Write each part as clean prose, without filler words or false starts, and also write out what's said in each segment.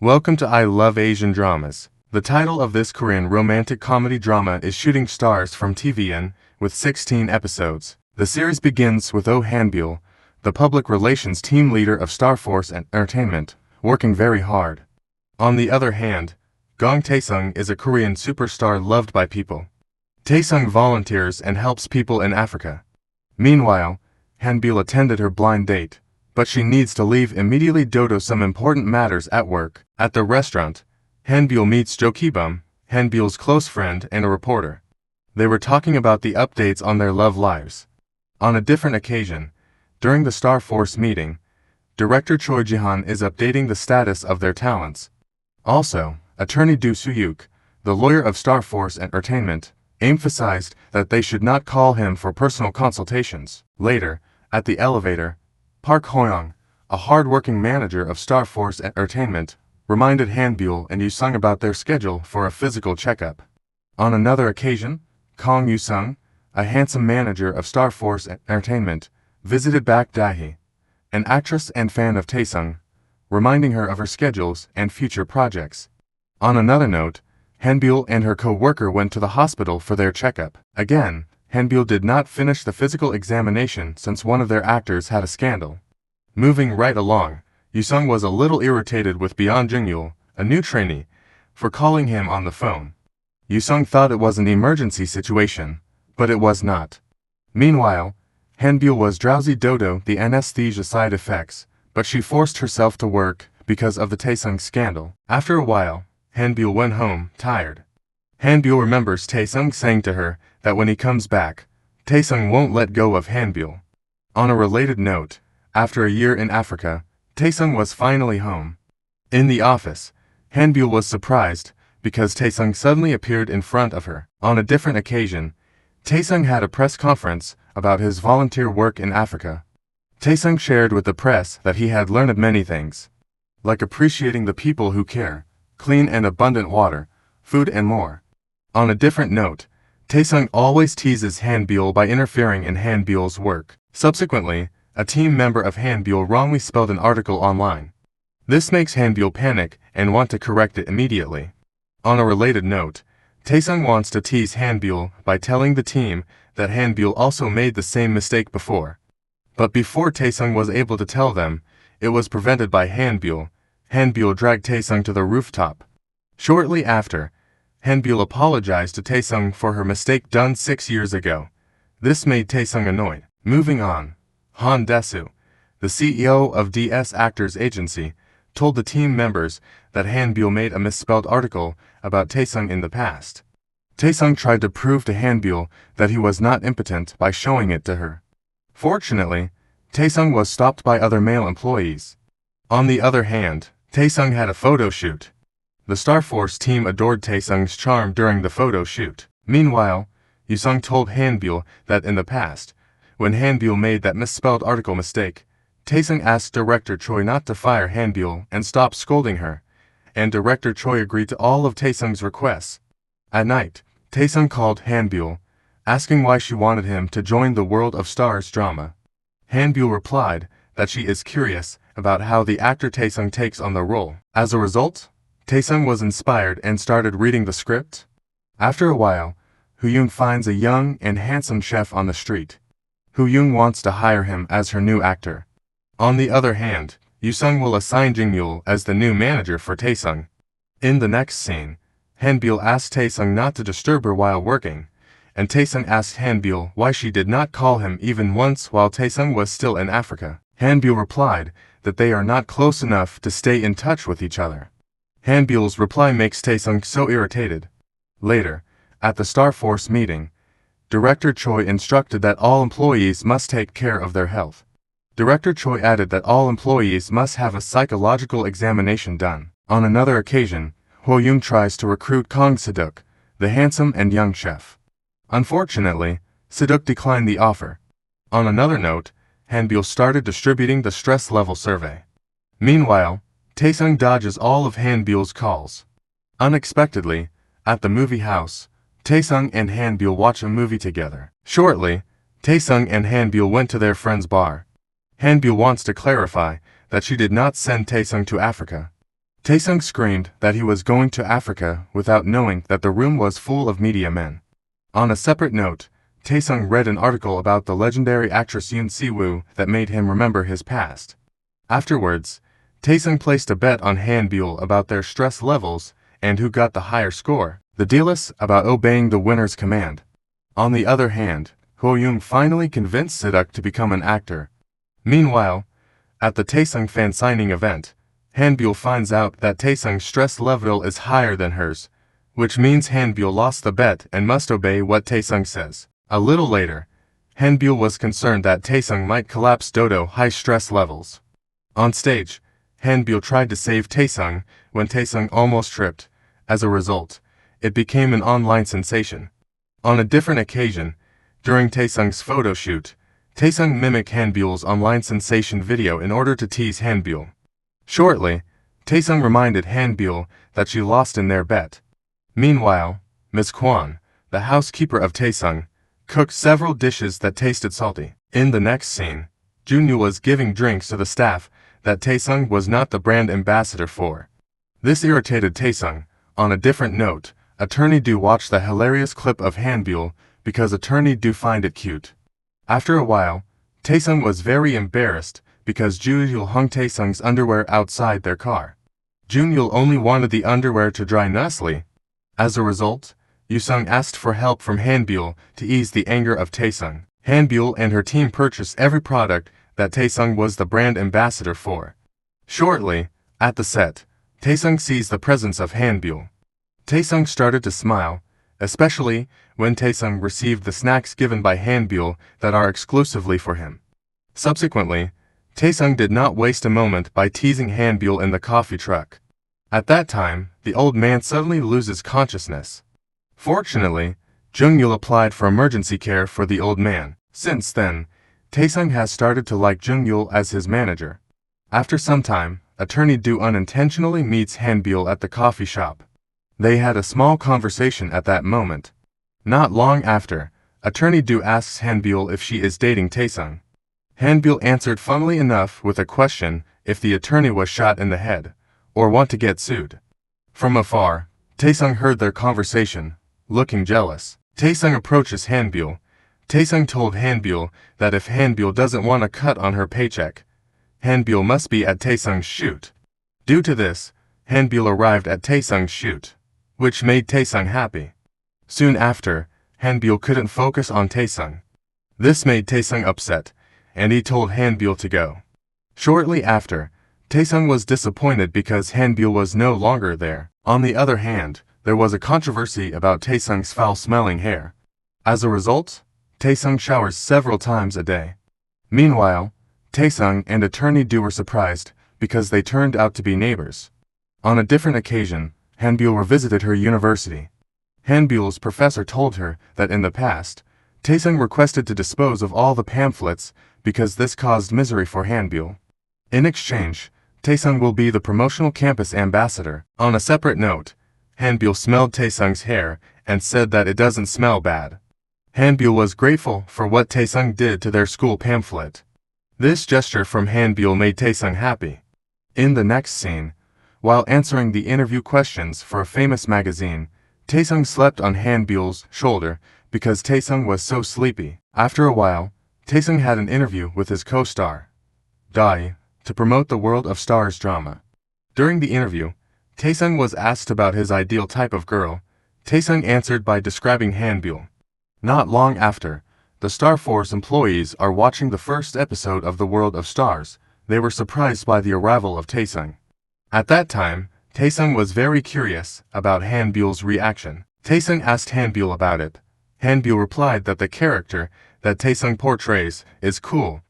Welcome to I Love Asian Dramas. The title of this Korean romantic comedy drama is Shooting Stars from TVN, with 16 episodes. The series begins with Hanbyul, the public relations team leader of Star Force Entertainment, working very hard. On the other hand, Taesung is a Korean superstar loved by people. Taesung volunteers and helps people in Africa. Meanwhile, Hanbyul attended her blind date, but she needs to leave immediately due to some important matters at work. At the restaurant, Hanbyul meets Jeongyeol, Hanbyul's close friend and a reporter. They were talking about the updates on their love lives. On a different occasion, during the Star Force meeting, director Choi Ji-han is updating the status of their talents. Also, attorney Do Soo-yuk, the lawyer of Star Force Entertainment, emphasized that they should not call him for personal consultations. Later, at the elevator, Park Ho-young, a hard-working manager of Star Force Entertainment, reminded Hanbyul and Yusung about their schedule for a physical checkup. On another occasion, Kang Yusung, a handsome manager of Star Force Entertainment, visited Bak Dae-hee, an actress and fan of Taesung, reminding her of her schedules and future projects. On another note, Hanbyul and her co-worker went to the hospital for their checkup. Again, Hanbyul did not finish the physical examination since one of their actors had a scandal. Moving right along, Yusung was a little irritated with Jeongyeol, a new trainee, for calling him on the phone. Yusung thought it was an emergency situation, but it was not. Meanwhile, Hanbyul was drowsy due to the anesthesia side effects, but she forced herself to work because of the Taesung scandal. After a while, Hanbyul went home, tired. Hanbyul remembers Taesung saying to her that when he comes back, Taesung won't let go of Hanbyul. On a related note, after a year in Africa, Taesung was finally home. In the office, Hanbyul was surprised because Taesung suddenly appeared in front of her. On a different occasion, Taesung had a press conference about his volunteer work in Africa. Taesung shared with the press that he had learned many things, like appreciating the people who care, clean and abundant water, food and more. On a different note, Taesung always teases Hanbyul by interfering in Hanbyul's work. Subsequently, a team member of Hanbyul wrongly spelled an article online. This makes Hanbyul panic and want to correct it immediately. On a related note, Taesung wants to tease Hanbyul by telling the team that Hanbyul also made the same mistake before. But before Taesung was able to tell them, it was prevented by Hanbyul. Hanbyul dragged Taesung to the rooftop. Shortly after, Hanbyul apologized to Taesung for her mistake done 6 years ago. This made Taesung annoyed. Moving on, Han Dae-soo, the CEO of DS Actors Agency, told the team members that Hanbyul made a misspelled article about Taesung in the past. Taesung tried to prove to Hanbyul that he was not impotent by showing it to her. Fortunately, Taesung was stopped by other male employees. On the other hand, Taesung had a photo shoot. The Star Force team adored Taesung's charm during the photo shoot. Meanwhile, Yusung told Hanbyul that in the past, when Hanbyul made that misspelled article mistake, Taesung asked director Choi not to fire Hanbyul and stop scolding her, and director Choi agreed to all of Taesung's requests. At night, Taesung called Hanbyul, asking why she wanted him to join the World of Stars drama. Hanbyul replied that she is curious about how the actor Taesung takes on the role. As a result, Taesung was inspired and started reading the script. After a while, Ho-young finds a young and handsome chef on the street. Ho-young wants to hire him as her new actor. On the other hand, Yusung will assign Jeongyeol as the new manager for Taesung. In the next scene, Hanbyul asked Taesung not to disturb her while working, and Taesung asked Hanbyul why she did not call him even once while Taesung was still in Africa. Hanbyul replied that they are not close enough to stay in touch with each other. Hanbyul's reply makes Taesung so irritated. Later, at the Star Force meeting, Director Choi instructed that all employees must take care of their health. Director Choi added that all employees must have a psychological examination done. On another occasion, Ho-young tries to recruit Kang Se-duk, the handsome and young chef. Unfortunately, Se-duk declined the offer. On another note, Hanbyul started distributing the stress level survey. Meanwhile, Taesung dodges all of Hanbyul's calls. Unexpectedly, at the movie house, Taesung and Hanbyul watch a movie together. Shortly, Taesung and Hanbyul went to their friend's bar. Hanbyul wants to clarify that she did not send Taesung to Africa. Taesung screamed that he was going to Africa without knowing that the room was full of media men. On a separate note, Taesung read an article about the legendary actress Siwoo that made him remember his past. Afterwards, Taesung placed a bet on Hanbyul about their stress levels and who got the higher score. The deal is about obeying the winner's command. On the other hand, Ho-young finally convinced Siduk to become an actor. Meanwhile, at the Taesung fan signing event, Hanbyul finds out that Taesung's stress level is higher than hers, which means Hanbyul lost the bet and must obey what Taesung says. A little later, Hanbyul was concerned that Taesung might collapse due to high stress levels. On stage, Hanbyul tried to save Taesung when Taesung almost tripped. As a result, it became an online sensation. On a different occasion, during Taesung's photo shoot, Taesung mimicked Hanbyul's online sensation video in order to tease Hanbyul. Shortly, Taesung reminded Hanbyul that she lost in their bet. Meanwhile, Ms. Kwon, the housekeeper of Taesung, cooked several dishes that tasted salty. In the next scene, Jeongyeol was giving drinks to the staff that Taesung was not the brand ambassador for. This irritated Taesung. On a different note, Attorney Do watched the hilarious clip of Hanbyul because Attorney Do find it cute. After a while, Taesung was very embarrassed because Jeongyeol hung Taesung's underwear outside their car. Jeongyeol only wanted the underwear to dry nicely. As a result, Yusung asked for help from Hanbyul to ease the anger of Taesung. Hanbyul and her team purchased every product that Taesung was the brand ambassador for. Shortly, at the set, Taesung sees the presence of Hanbyul. Taesung started to smile, especially when Taesung received the snacks given by Hanbyul that are exclusively for him. Subsequently, Taesung did not waste a moment by teasing Hanbyul in the coffee truck. At that time, the old man suddenly loses consciousness. Fortunately, Jeongyeol applied for emergency care for the old man. Since then, Taesung has started to like Jeongyeol as his manager. After some time, Attorney Do unintentionally meets Hanbyul at the coffee shop. They had a small conversation at that moment. Not long after, Attorney Do asks Hanbyul if she is dating Taesung. Hanbyul answered funnily enough with a question if the attorney was shot in the head, or want to get sued. From afar, Taesung heard their conversation, looking jealous. Taesung approaches Hanbyul. Taesung told Hanbyul that if Hanbyul doesn't want a cut on her paycheck, Hanbyul must be at Taesung's shoot. Due to this, Hanbyul arrived at Taesung's shoot, which made Taesung happy. Soon after, Hanbyul couldn't focus on Taesung. This made Taesung upset, and he told Hanbyul to go. Shortly after, Taesung was disappointed because Hanbyul was no longer there. On the other hand, there was a controversy about Taesung's foul-smelling hair. As a result, Taesung showers several times a day. Meanwhile, Taesung and Attorney Do were surprised because they turned out to be neighbors. On a different occasion, Hanbyul revisited her university. Hanbyul's professor told her that in the past, Taesung requested to dispose of all the pamphlets because this caused misery for Hanbyul. In exchange, Taesung will be the promotional campus ambassador. On a separate note, Hanbyul smelled Taesung's hair and said that it doesn't smell bad. Hanbyul was grateful for what Taesung did to their school pamphlet. This gesture from Hanbyul made Taesung happy. In the next scene, while answering the interview questions for a famous magazine, Taesung slept on Hanbyul's shoulder because Taesung was so sleepy. After a while, Taesung had an interview with his co-star, Dai, to promote the World of Stars drama. During the interview, Taesung was asked about his ideal type of girl. Taesung answered by describing Hanbyul. Not long after, the Star Force employees are watching the first episode of the World of Stars. They were surprised by the arrival of Taesung. At that time, Taesung was very curious about Hanbyul's reaction. Taesung asked Hanbyul about it. Hanbyul replied that the character that Taesung portrays is cool.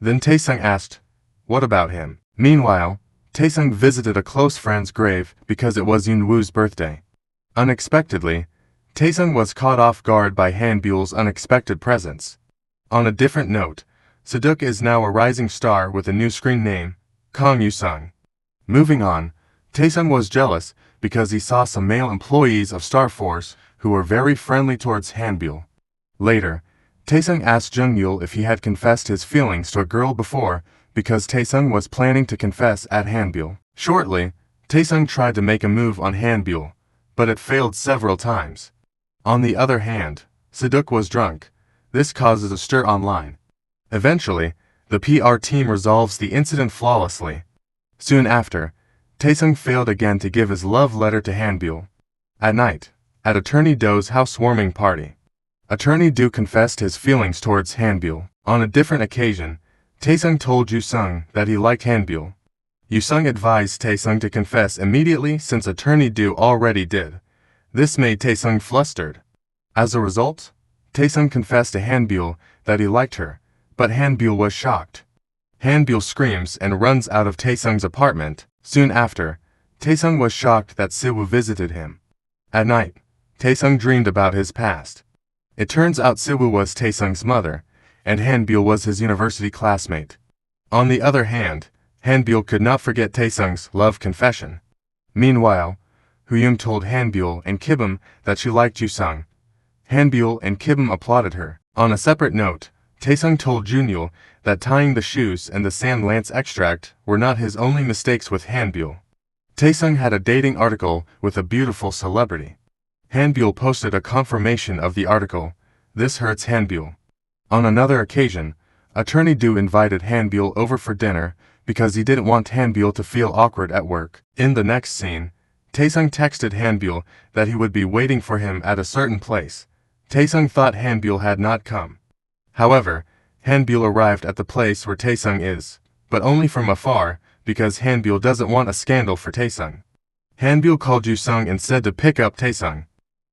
Then Taesung asked, "What about him?" Meanwhile, Taesung visited a close friend's grave because it was Yoonwoo's birthday. Unexpectedly, Taesung was caught off guard by Hanbyul's unexpected presence. On a different note, Siduk is now a rising star with a new screen name, Kang Yusung. Moving on, Taesung was jealous because he saw some male employees of Star Force who were very friendly towards Hanbyul. Later, Taesung asked Jeongyeol if he had confessed his feelings to a girl before because Taesung was planning to confess at Hanbyul. Shortly, Taesung tried to make a move on Hanbyul, but it failed several times. On the other hand, Siduk was drunk. This causes a stir online. Eventually, the PR team resolves the incident flawlessly. Soon after, Taesung failed again to give his love letter to Hanbyul. At night, at Attorney Do's housewarming party, Attorney Do confessed his feelings towards Hanbyul. On a different occasion, Taesung told Yusung that he liked Hanbyul. Yusung advised Taesung to confess immediately since Attorney Do already did. This made Taesung flustered. As a result, Taesung confessed to Hanbyul that he liked her, but Hanbyul was shocked. Hanbyul screams and runs out of Taesung's apartment. Soon after, Taesung was shocked that Siwoo visited him. At night, Taesung dreamed about his past. It turns out Siwoo was Taesung's mother, and Hanbyul was his university classmate. On the other hand, Hanbyul could not forget Taesung's love confession. Meanwhile, Huyung told Hanbyul and Kibum that she liked Yusung. Hanbyul and Kibum applauded her. On a separate note, Taesung told Jeongyeol that tying the shoes and the sand lance extract were not his only mistakes with Hanbyul. Taesung had a dating article with a beautiful celebrity. Hanbyul posted a confirmation of the article. This hurts Hanbyul. On another occasion, Attorney Do invited Hanbyul over for dinner because he didn't want Hanbyul to feel awkward at work. In the next scene, Taesung texted Hanbyul that he would be waiting for him at a certain place. Taesung thought Hanbyul had not come. However, Hanbyul arrived at the place where Taesung is, but only from afar, because Hanbyul doesn't want a scandal for Taesung. Hanbyul called Yusung and said to pick up Taesung.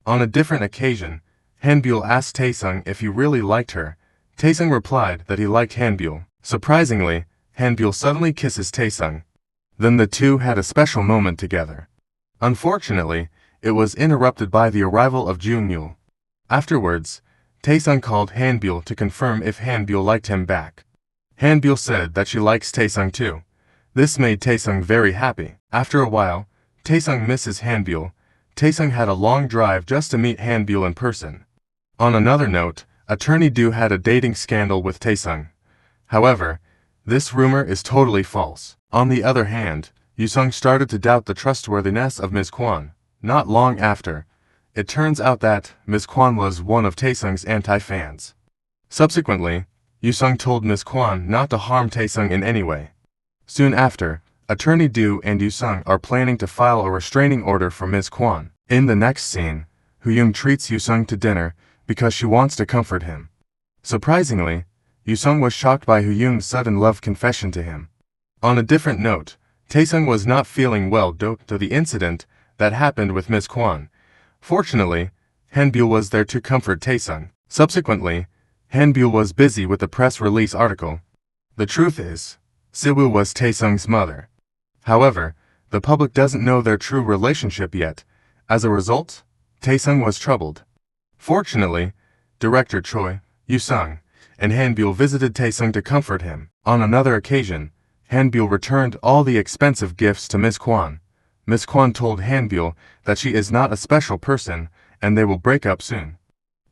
On a different occasion, Hanbyul asked Taesung if he really liked her. Taesung replied that he liked Hanbyul. Surprisingly, Hanbyul suddenly kisses Taesung. Then the two had a special moment together. Unfortunately, it was interrupted by the arrival of Jeongyeol. Afterwards, Taesung called Hanbyul to confirm if Hanbyul liked him back. Hanbyul said that she likes Taesung too. This made Taesung very happy. After a while, Taesung misses Hanbyul. Taesung had a long drive just to meet Hanbyul in person. On another note, Attorney Do had a dating scandal with Taesung. However, this rumor is totally false. On the other hand, Yusung started to doubt the trustworthiness of Ms. Kwon. Not long after, it turns out that Ms. Kwon was one of Taesung's anti-fans. Subsequently, Yusung told Ms. Kwon not to harm Taesung in any way. Soon after, Attorney Do and Yusung are planning to file a restraining order for Ms. Kwon. In the next scene, Huyung treats Yusung to dinner because she wants to comfort him. Surprisingly, Yusung was shocked by Huyung's sudden love confession to him. On a different note, Taesung was not feeling well due to the incident that happened with Ms. Kwon. Fortunately, Hanbyul was there to comfort Taesung. Subsequently, Hanbyul was busy with the press release article. The truth is, Siwoo was Taesung's mother. However, the public doesn't know their true relationship yet. As a result, Taesung was troubled. Fortunately, director Choi, Yusung, and Hanbyul visited Taesung to comfort him. On another occasion, Hanbyul returned all the expensive gifts to Ms. Kwon. Ms. Kwon told Hanbyul that she is not a special person and they will break up soon.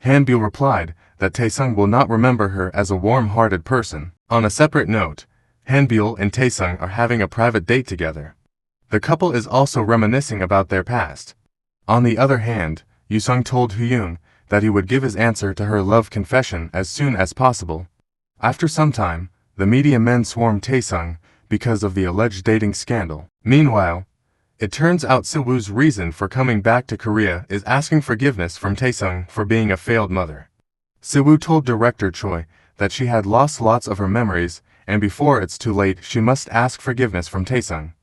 Hanbyul replied that Taesung will not remember her as a warm-hearted person. On a separate note, Hanbyul and Taesung are having a private date together. The couple is also reminiscing about their past. On the other hand, Yusung told Huyung that he would give his answer to her love confession as soon as possible. After some time, the media men swarmed Taesung because of the alleged dating scandal. Meanwhile, it turns out Siwoo's reason for coming back to Korea is asking forgiveness from Taesung for being a failed mother. Siwoo told director Choi that she had lost lots of her memories and before it's too late she must ask forgiveness from Taesung.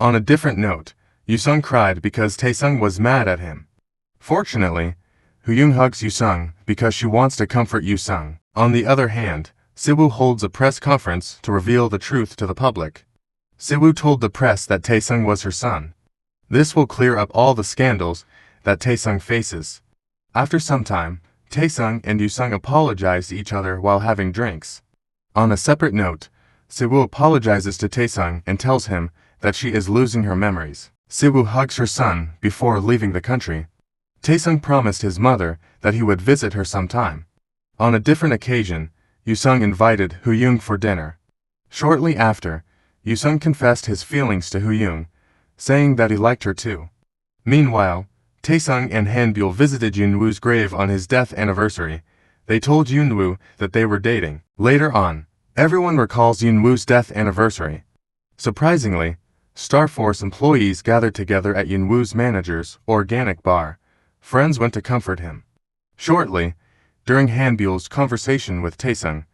On a different note, Yusung cried because Taesung was mad at him. Fortunately, Huyung hugs Yusung because she wants to comfort Yusung. On the other hand, Siwoo holds a press conference to reveal the truth to the public. Siwoo told the press that Taesung was her son. This will clear up all the scandals that Taesung faces. After some time, Taesung and Yusung apologize to each other while having drinks. On a separate note, Siwoo apologizes to Taesung and tells him that she is losing her memories. Siwoo hugs her son before leaving the country. Taesung promised his mother that he would visit her sometime. On a different occasion, Yusung invited Huyung for dinner. Shortly after, Yusung confessed his feelings to Huyung. saying that he liked her too. Meanwhile, Taesung and Hanbyul visited Yunwoo's grave on his death anniversary. They told Yunwoo that they were dating. Later on, everyone recalls Yunwoo's death anniversary. Surprisingly, Star Force employees gathered together at Yunwoo's manager's organic bar. Friends went to comfort him. Shortly, during Hanbyul's conversation with Taesung,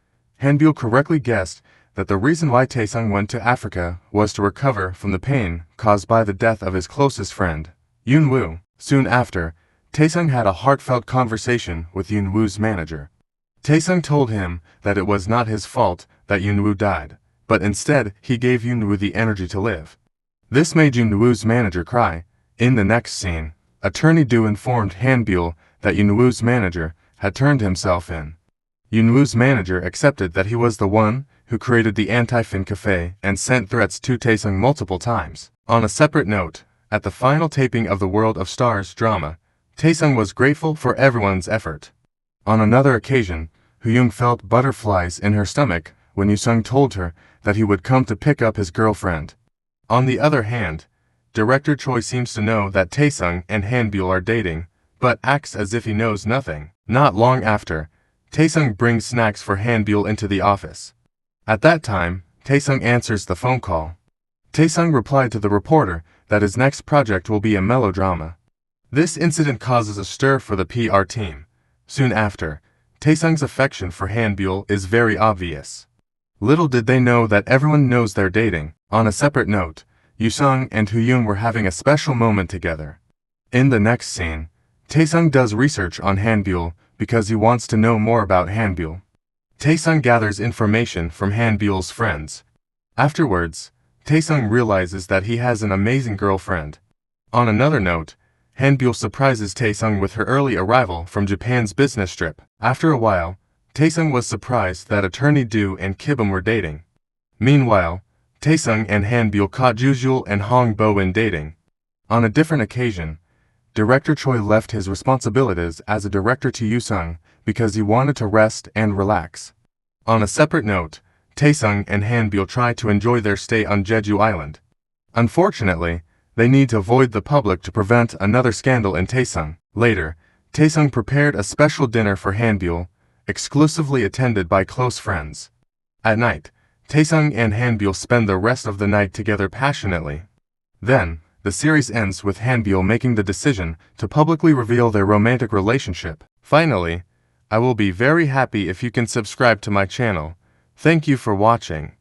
Hanbyul correctly guessed that the reason why Taesung went to Africa was to recover from the pain caused by the death of his closest friend, Yunwoo. Soon after, Taesung had a heartfelt conversation with Yunwoo's manager. Taesung told him that it was not his fault that Yunwoo died, but instead he gave Yunwoo the energy to live. This made Yunwoo's manager cry. In the next scene, Attorney Do informed Hanbyul that Yunwoo's manager had turned himself in. Yunwoo's manager accepted that he was the one who created the anti-fin cafe and sent threats to Taesung multiple times. On a separate note, at the final taping of the World of Stars drama, Taesung was grateful for everyone's effort. On another occasion, Hyung felt butterflies in her stomach when Yusung told her that he would come to pick up his girlfriend. On the other hand, Director Choi seems to know that Taesung and Hanbyul are dating, but acts as if he knows nothing. Not long after, Taesung brings snacks for Hanbyul into the office. At that time, Taesung answers the phone call. Taesung replied to the reporter that his next project will be a melodrama. This incident causes a stir for the PR team. Soon after, Taesung's affection for Hanbyul is very obvious. Little did they know that everyone knows they're dating. On a separate note, Yusung and Hyung were having a special moment together. In the next scene, Taesung does research on Hanbyul because he wants to know more about Hanbyul. Taesung gathers information from Hanbyul's friends. Afterwards, Taesung realizes that he has an amazing girlfriend. On another note, Hanbyul surprises Taesung with her early arrival from Japan's business trip. After a while, Taesung was surprised that Attorney Do and Kibum were dating. Meanwhile, Taesung and Hanbyul caught Jeju and Hong Bo in dating. On a different occasion, Director Choi left his responsibilities as a director to Yusung because he wanted to rest and relax. On a separate note, Taesung and Hanbyul try to enjoy their stay on Jeju Island. Unfortunately, they need to avoid the public to prevent another scandal in Taesung. Later, Taesung prepared a special dinner for Hanbyul, exclusively attended by close friends. At night, Taesung and Hanbyul spend the rest of the night together passionately. Then, the series ends with Hanbyul making the decision to publicly reveal their romantic relationship. Finally, I will be very happy if you can subscribe to my channel. Thank you for watching.